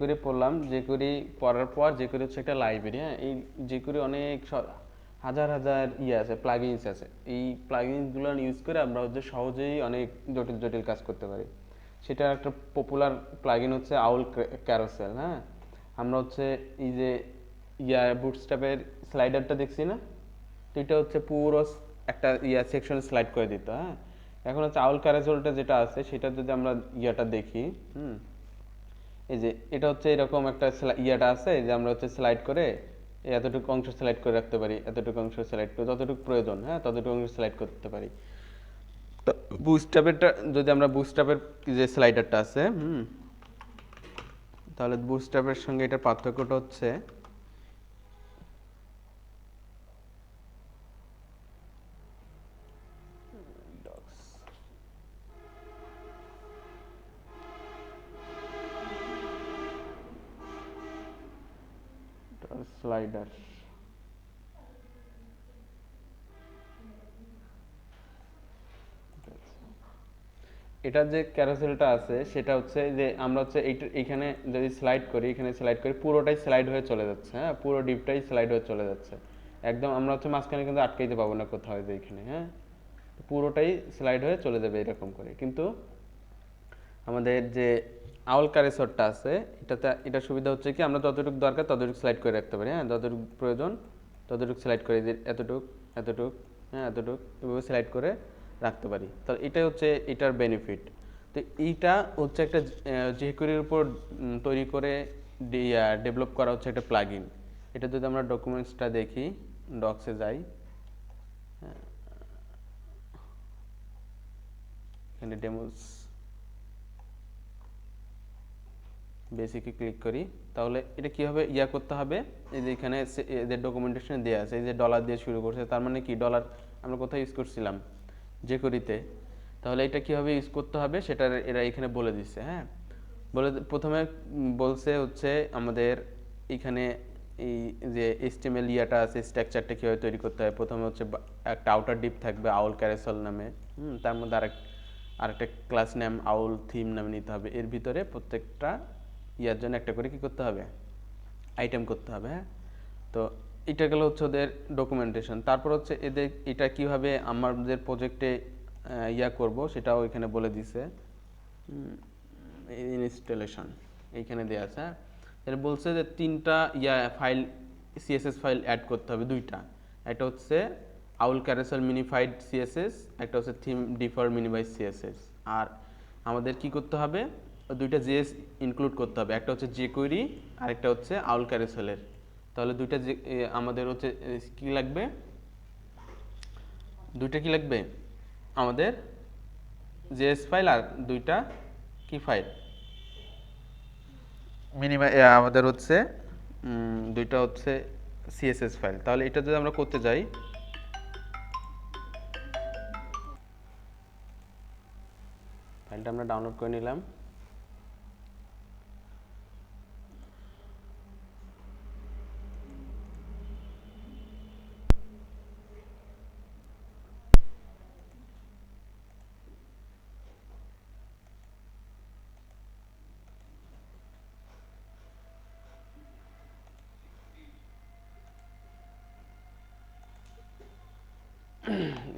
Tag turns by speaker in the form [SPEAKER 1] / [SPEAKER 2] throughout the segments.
[SPEAKER 1] করে পড়লাম, jQuery পড়ার পর jQuery হচ্ছে একটা লাইব্রেরি। হ্যাঁ, এই jQuery অনেক হাজার হাজার আছে, প্লাগইনস আছে। এই প্লাগইনসগুলো ইউজ করে আমরা হচ্ছে সহজেই অনেক জটিল জটিল কাজ করতে পারি। সেটা একটা পপুলার প্লাগইন হচ্ছে আউল ক্যারোসেল। হ্যাঁ, আমরা হচ্ছে এই যে বুটস্ট্র্যাপের স্লাইডারটা দেখছি না, তো এটা হচ্ছে পুরো একটা সেকশন স্লাইড করে দিত। হ্যাঁ, এখন হচ্ছে আউল ক্যারোসেলটা যেটা আছে সেটা যদি আমরা দেখি, এই যে এটা হচ্ছে এরকম একটা আছে যে আমরা হচ্ছে স্লাইড করে এতটুকু অংশ সিলেক্ট করে রাখতে পারি, এতটুকু অংশ সিলেক্ট করে যতটুকু প্রয়োজন, হ্যাঁ, ততটুকু অংশ সিলেক্ট করতে পারি। তো বুটস্ট্র্যাপেরটা যদি আমরা বুটস্ট্র্যাপের যে স্লাইডারটা আছে, তাহলে বুটস্ট্র্যাপের সঙ্গে এটার পার্থক্যটা হচ্ছে স্লাইডার। এটা যে ক্যারোসেলটা আছে সেটা হচ্ছে যে আমরা হচ্ছে এইখানে যদি স্লাইড করি, এখানে স্লাইড করি, পুরোটাই স্লাইড হয়ে চলে যাচ্ছে। হ্যাঁ, পুরো ডিপটাই স্লাইড হয়ে চলে যাচ্ছে একদম। আমরা হচ্ছে মাঝখানে কিন্তু আটকাইতে পাবো না কোথাও, যে এখানে, হ্যাঁ, পুরোটাই স্লাইড হয়ে চলে যাবে এরকম করে। কিন্তু আমাদের যে আউল ক্যারোসেলটা আছে এটাতে এটা সুবিধা হচ্ছে কি, আমরা যতটুকু দরকার ততটুকু স্লাইড করে রাখতে পারি। হ্যাঁ, যতটুকু প্রয়োজন ততটুকু স্লাইড করে দিই, এতটুক এতটুক, হ্যাঁ, এতটুক, এভাবে স্লাইড করে রাখতে পারি। তো এটাই হচ্ছে এটার বেনিফিট। তো এইটা হচ্ছে একটা jQueryর উপর তৈরি করে ডেভেলপ করা হচ্ছে একটা প্লাগইন। এটা যদি আমরা ডকুমেন্টসটা দেখি, ডক্সে যাই, এখানে ডেমোস বেসিকে ক্লিক করি, তাহলে এটা কীভাবে করতে হবে, এই যে এখানে এদের ডকুমেন্টেশন দেওয়া আছে, এই যে ডলার দিয়ে শুরু করছে, তার মানে কি ডলার আমরা কোথায় ইউজ করছিলাম, jQueryতে। তাহলে এটা কীভাবে ইউজ করতে হবে সেটা এরা এখানে বলে দিচ্ছে। হ্যাঁ, বলে প্রথমে বলছে হচ্ছে আমাদের এখানে এই যে HTML আছে, স্ট্রাকচারটা কীভাবে তৈরি করতে হয়। প্রথমে হচ্ছে একটা আউটার ডিপ থাকবে আউল ক্যারোসেল নামে, তার মধ্যে আরেকটা ক্লাস নেম আউল থিম নামে নিতে হবে। এর ভিতরে প্রত্যেকটা জন্য একটা করে কি করতে হবে, আইটেম করতে হবে। হ্যাঁ, তো এটা গেল হচ্ছে ওদের ডকুমেন্টেশন। তারপর হচ্ছে এদের এটা কিভাবে আমাদের প্রজেক্টে করব সেটাও এখানে বলে দিছে। ইনস্টলেশন এইখানে দেওয়া আছে। হ্যাঁ, এটা বলছে যে তিনটা ফাইল, সিএসএস ফাইল অ্যাড করতে হবে, দুইটা। একটা হচ্ছে আউল ক্যারোসেল মিনিফাইড সিএসএস, একটা হচ্ছে থিম ডিফার মিনিমাইজ সিএসএস। আর আমাদের কি করতে হবে, দুইটা জেএস ইনক্লুড করতে হবে, একটা হচ্ছে jQuery আর একটা হচ্ছে আউল ক্যারোসেলের। তাহলে দুইটা আমাদের হচ্ছে কি লাগবে, দুইটা কি লাগবে আমাদের, জেএস ফাইল আর দুইটা কি ফাইল, আমাদের হচ্ছে দুইটা হচ্ছে সিএসএস ফাইল। তাহলে এটা যদি আমরা করতে যাই, ফাইলটা আমরা ডাউনলোড করে নিলাম।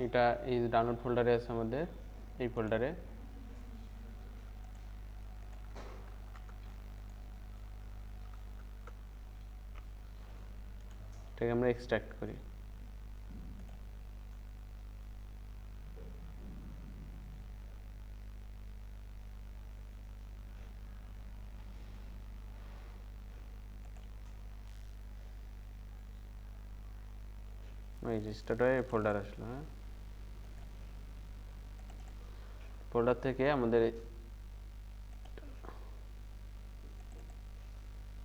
[SPEAKER 1] এটা এই ডাউনলোড ফোল্ডারে আছে আমাদের, এই ফোল্ডারে। এটাকে আমরা এক্সট্রাক্ট করি। এই রেজিস্টার্ড হয়ে ফোল্ডার আসলো। হ্যাঁ, ফোল্ডার থেকে আমাদের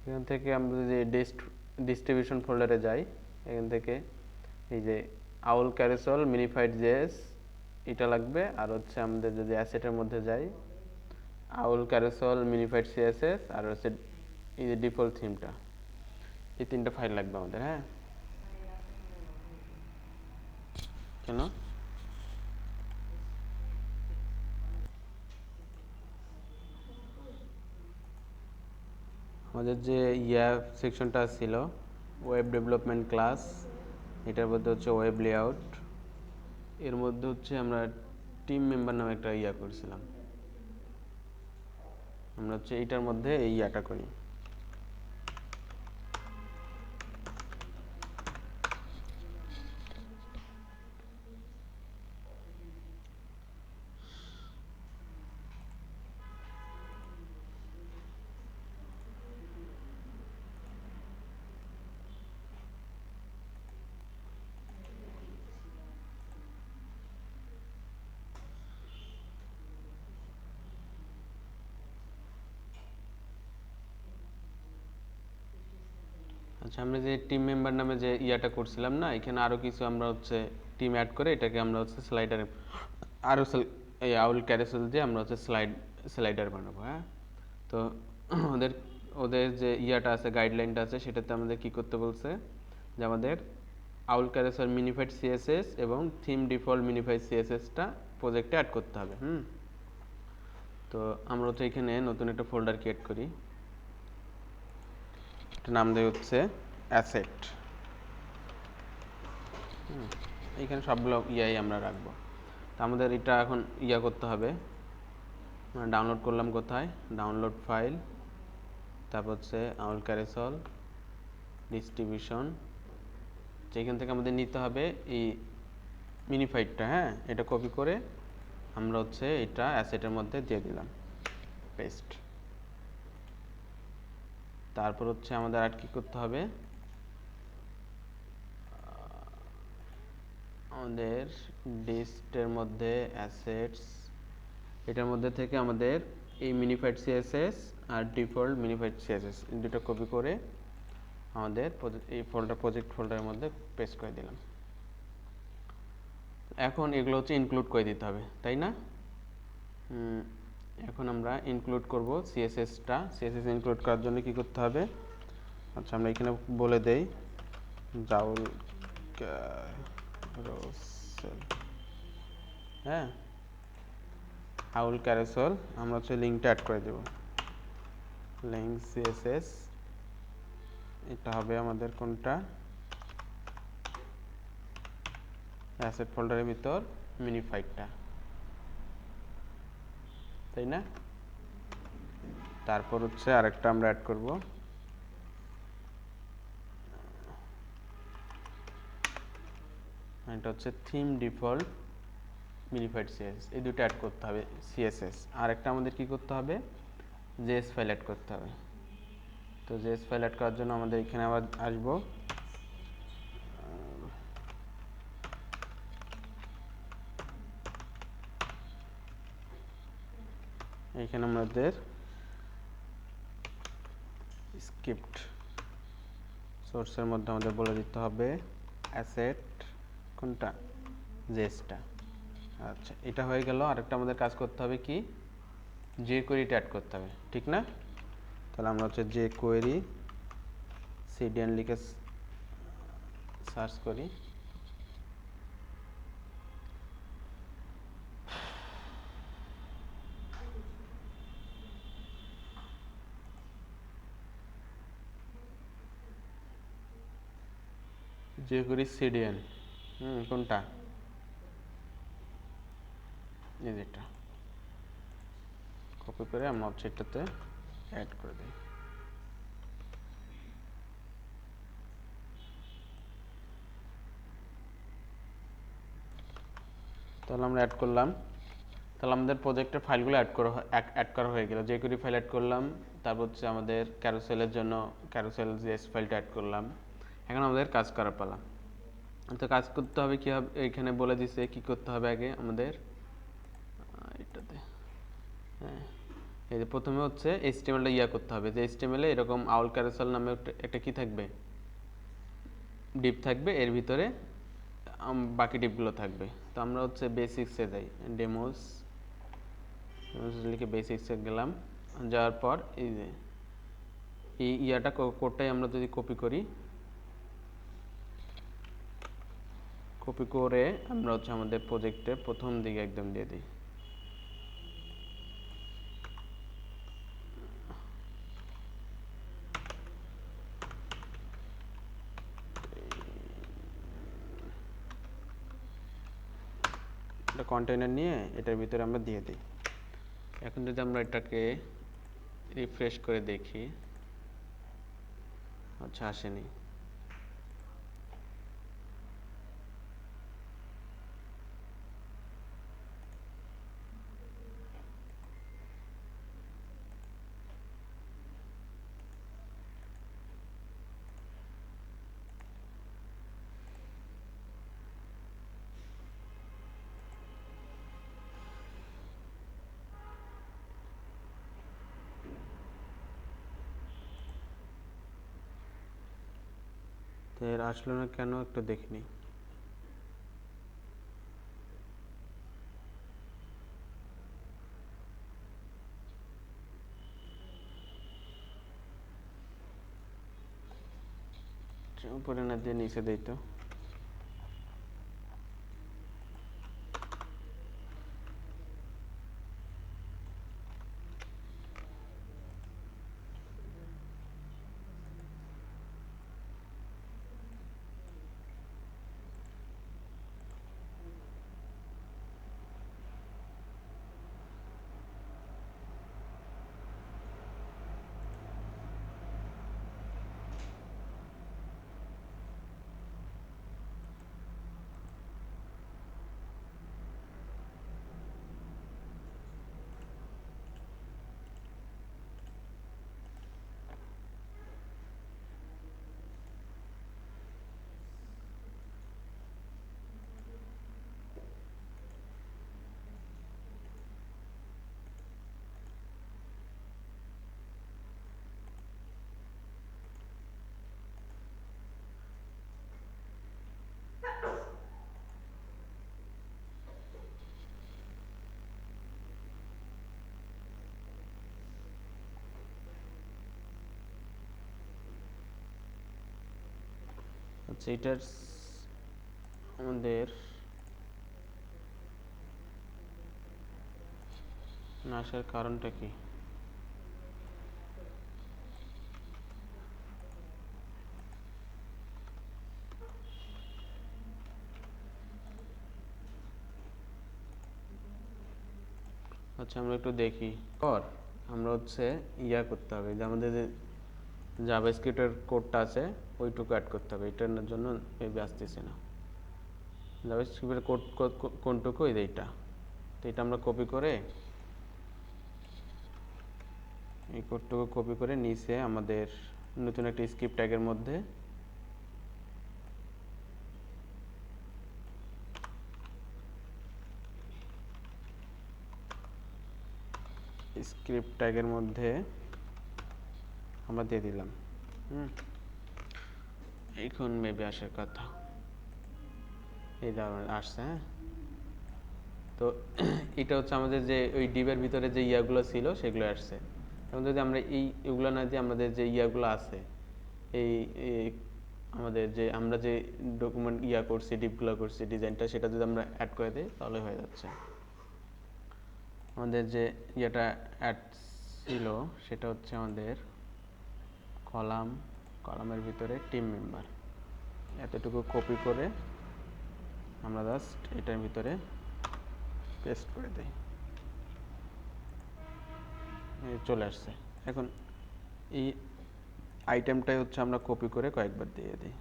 [SPEAKER 1] এখান থেকে আমরা যদি ডিস্ট্রিবিউশন ফোল্ডারে যাই, এখান থেকে এই যে আউল ক্যারোসেল মিনিফাইড জেএস এটা লাগবে। আর হচ্ছে আমাদের যদি অ্যাসেটের মধ্যে যাই, আউল ক্যারোসেল মিনিফাইড সিএসএস আর হচ্ছে এই যে ডিফল্ট থিমটা, এই তিনটা ফাইল লাগবে আমাদের। হ্যাঁ, কেন আমাদের যে সেকশনটা ছিল ওয়েব ডেভেলপমেন্ট ক্লাস, এটার মধ্যে হচ্ছে ওয়েব লেআউট, এর মধ্যে হচ্ছে আমরা টিম মেম্বার নামে একটা করছিলাম। আমরা হচ্ছে এইটার মধ্যে এই করি। আচ্ছা, আমরা যে টিম মেম্বার নামে যে করছিলাম না, এখানে আরো কিছু আমরা হচ্ছে টিম অ্যাড করে এটাকে আমরা হচ্ছে স্লাইডারে আরো এই আউল ক্যারেসেল দিয়ে আমরা হচ্ছে স্লাইডার বানাবো। হ্যাঁ, তো ওদের ওদের যে আছে, গাইডলাইনটা আছে, সেটাতে আমাদের কি করতে বলছে যে আমাদের আউল ক্যারেসেল মিনিফাইড সিএসএস এবং থিম ডিফল্ট মিনিফাইড সিএসএসটা প্রজেক্টে অ্যাড করতে হবে। তো আমরা হচ্ছে এখানে নতুন একটা ফোল্ডার ক্রিয়েট করি, নাম দেয় হচ্ছে অ্যাসেট। এইখানে সবগুলো আমরা রাখবো। তো আমাদের এটা এখন করতে হবে, ডাউনলোড করলাম কোথায়, ডাউনলোড ফাইল, তারপর হচ্ছে আউল ক্যারেসল ডিস্ট্রিবিউশন, যেখান থেকে আমাদের নিতে হবে এই মিনিফাইডটা। হ্যাঁ, এটা কপি করে আমরা হচ্ছে এটা অ্যাসেটের মধ্যে দিয়ে দিলাম, পেস্ট। তারপর হচ্ছে আমাদের আর কি করতে হবে, আমাদের লিস্টের মধ্যে অ্যাসেটস, এটার মধ্যে থেকে আমাদের এই মিনিফাইড সিএসএস আর ডিফল্ট মিনিফাইড সিএসএস দুটো কপি করে আমাদের এই প্রজেক্ট ফোল্ডারের মধ্যে পেস্ট করে দিলাম। এখন এগুলো হচ্ছে ইনক্লুড করে দিতে হবে, তাই না? এখন আমরা ইনক্লুড করব সিএসএসটা। সিএসএস ইনক্লুড করার জন্য কি করতে হবে, আচ্ছা আমরা এখানে বলে দেই জাউল ক্যারোসেল। হ্যাঁ, আউল ক্যারোসেল আমরা হচ্ছে লিঙ্কটা অ্যাড করে দেব, লিঙ্ক সিএসএস। এটা হবে আমাদের কোনটা, অ্যাসেট ফোল্ডারের ভিতর মিনিফাইডটা, তাই না? তারপর হচ্ছে আরেকটা আমরা অ্যাড করব, এটা হচ্ছে থিম ডিফল্ট মিনিফাইড সিএসএস। এই দুটো অ্যাড করতে হবে সিএসএস। আর একটা আমাদের কি করতে হবে, জেএস ফাইল অ্যাড করতে হবে। তো জেএস ফাইল অ্যাড করার জন্য আমাদের এখানে আবার আসবো, এইখানে আমাদের স্ক্রিপ্ট সোর্সের মধ্যে আমাদের বলে দিতে হবে অ্যাসেট কোনটা, জেএসটা। আচ্ছা, এটা হয়ে গেল। আরেকটা আমাদের কাজ করতে হবে কি, যে কোয়েরিটা অ্যাড করতে হবে, ঠিক না? তাহলে আমরা হচ্ছে যে কোয়েরি সিডিএন লিখে সার্চ করি, যে কোয়েরি সিডিএন কোনটা, এই যেটা কপি করে আমরা হচ্ছে এটাতে অ্যাড করে দিই। তাহলে আমরা অ্যাড করলাম, তাহলে আমাদের প্রজেক্টের ফাইলগুলো অ্যাড করা হয়ে গেল। যে কোয়েরি ফাইল অ্যাড করলাম, তারপর হচ্ছে আমাদের ক্যারোসেলের জন্য ক্যারোসেল জেএস ফাইলটা অ্যাড করলাম। এখন আমাদের কাজ করার পালা। তো কাজ করতে হবে কি হবে, এখানে বলে দিছে কি করতে হবে আগে আমাদের এটাতে। হ্যাঁ, এই যে প্রথমে হচ্ছে এইচটিএমএলটা করতে হবে, যে এইচটিএমএলে এরকম আউল ক্যারোসেল নামে একটা কি থাকবে, ডিপ থাকবে, এর ভিতরে বাকি ডিপগুলো থাকবে। তো আমরা হচ্ছে বেসিক্সে যাই, ডেমোস লিখে বেসিক্সে গেলাম। যাওয়ার পর এই যে এই কোডটাই আমরা যদি কপি করি, কপি করে আমরা হচ্ছে আমাদের প্রজেক্টের প্রথম দিকে একদম দিয়ে দিই। একটা কন্টেইনার নিয়ে এটার ভিতরে আমরা দিয়ে দিই। এখন যদি আমরা এটাকে রিফ্রেশ করে দেখি, আচ্ছা আসেনি। তো এর আসলো না কেন একটু দেখিনি। উপরে না দিয়ে নিচে দিই তো। আচ্ছা, এটার আমাদের না আসার কারণটা কি? আচ্ছা, আমরা একটু দেখি। আমরা হচ্ছে করতে হবে যে আমাদের যে জাভাস্ক্রিপ্টের কোডটা আছে ওইটুকু অ্যাড করতে হবে। এটার জন্য মেবি আসতেছে না। জাভাস্ক্রিপ্টের কোড কোনটুকু? এইটা। তো এটা আমরা কপি করে, এই কোডটুকু কপি করে নিচে আমাদের নতুন একটা স্ক্রিপ্ট ট্যাগের মধ্যে আমরা দিয়ে দিলাম। এখন মেবি আসার কথা। এই আসছে। হ্যাঁ, তো এটা হচ্ছে আমাদের যে ওই ডিবের ভিতরে যে ইয়াগুলো ছিল সেগুলো আসছে। এখন যদি আমরা এগুলো না দিয়ে আমাদের যে ইয়াগুলো আছে, এই আমাদের যে আমরা যে ডকুমেন্ট করছি, ডিপগুলো করছি, ডিজাইনটা, সেটা যদি আমরা অ্যাড করে দিই তাহলে হয়ে যাচ্ছে। আমাদের যে অ্যাড ছিল সেটা হচ্ছে আমাদের কলামের ভিতরে টিম মেম্বার। এতটুকু কপি করে আমরা জাস্ট এটার ভিতরে পেস্ট করে দিই, চলে আসছে। এখন এই আইটেমটাই হচ্ছে আমরা কপি করে কয়েকবার দিয়ে দিই।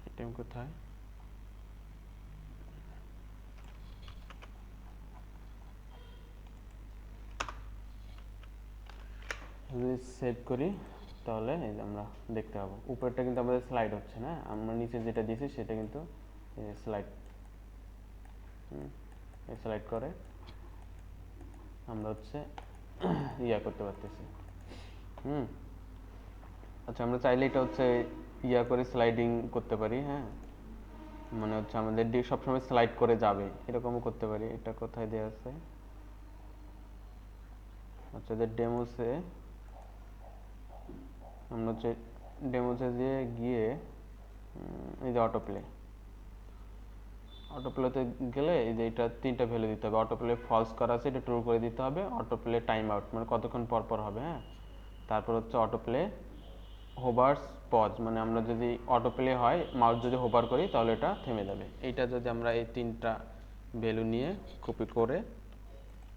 [SPEAKER 1] আইটেম কোথায়? যদি সেভ করি তাহলে এই যে আমরা দেখতে পাবো উপরটা কিন্তু আমাদের স্লাইড হচ্ছে না। আমরা নিচে যেটা দিয়েছি সেটা কিন্তু স্লাইড করে আমরা হচ্ছে করতে পারতেছি। আচ্ছা, আমরা চাইলে এটা হচ্ছে করে স্লাইডিং করতে পারি। হ্যাঁ, মানে হচ্ছে আমাদের সবসময় স্লাইড করে যাবে এরকমও করতে পারি। এটা কোথায় দেওয়া আছে? আচ্ছা, ডেমোসে আমরা হচ্ছে ডেমোসে দিয়ে গিয়ে এই যে অটো প্লে, অটোপ্লেতে গেলে এই যে এটা তিনটা ভ্যালু দিতে হবে। অটোপ্লে ফলস করা আছে, এটা ট্রু করে দিতে হবে। অটোপ্লে টাইম আউট মানে কতক্ষণ পর পর হবে, হ্যাঁ। তারপর হচ্ছে অটোপ্লে হোভার্স পজ, মানে আমরা যদি অটোপ্লে হয় মাউস যদি হোভার করি তাহলে এটা থেমে যাবে। এইটা যদি আমরা এই তিনটা ভ্যালু নিয়ে কপি করে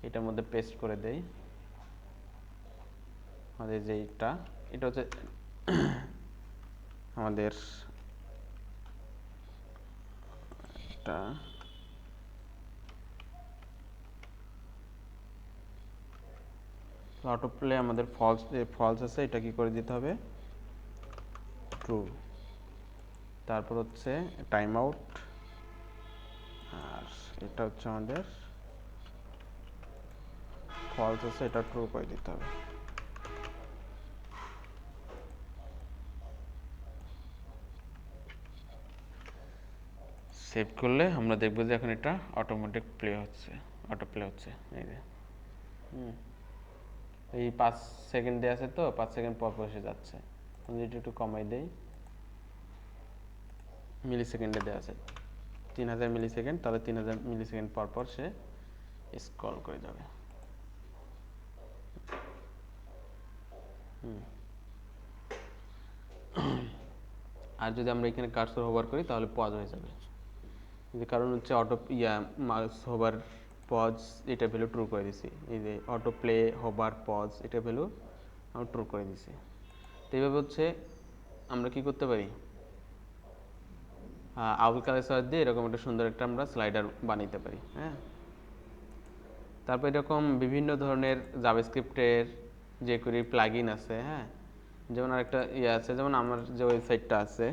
[SPEAKER 1] এটার মধ্যে পেস্ট করে দেই, আমাদের যে এটা হচ্ছে আমাদের এটা অটোপ্লে আমাদের ফলস আছে, এটা কি করে দিতে হবে ট্রু। তারপর হচ্ছে টাইম আউট, আর এটা হচ্ছে আমাদের ফলস আছে, এটা ট্রু করে দিতে হবে। সেভ করলে আমরা দেখব যে এখন এটা অটোমেটিক অটোপ্লে হচ্ছে এই যে এই 5 সেকেন্ড দেওয়া আছে, তো 5 সেকেন্ড পর পর এসে যাচ্ছে। আমি যদি একটু কমাই দেই, মিলি সেকেন্ডে দেওয়া আছে 3000 মিলি সেকেন্ড, তাহলে 3000 মিলি সেকেন্ড পর পর সে স্ক্রল করে যাবে। আর যদি আমরা এখানে কার্সর হোভার করি তাহলে পজ হয়ে যাবে, কারণ হচ্ছে মাউস হোভার পজ এটা ভ্যালু ট্রু করে দিছি। এই যে অটো প্লে হোভার পজ এটা ভ্যালু আমরা ট্রু করে দিছি। তো এইভাবে হচ্ছে আমরা কি করতে পারি, আউল কালেসার দিয়ে এরকম একটা সুন্দর একটা আমরা স্লাইডার বানাইতে পারি, হ্যাঁ। তারপর এরকম বিভিন্ন ধরনের জাভাস্ক্রিপ্টের যে করি প্লাগইন আছে, হ্যাঁ। যেমন আরেকটা আছে, যেমন আমার যে ওয়েবসাইটটা আছে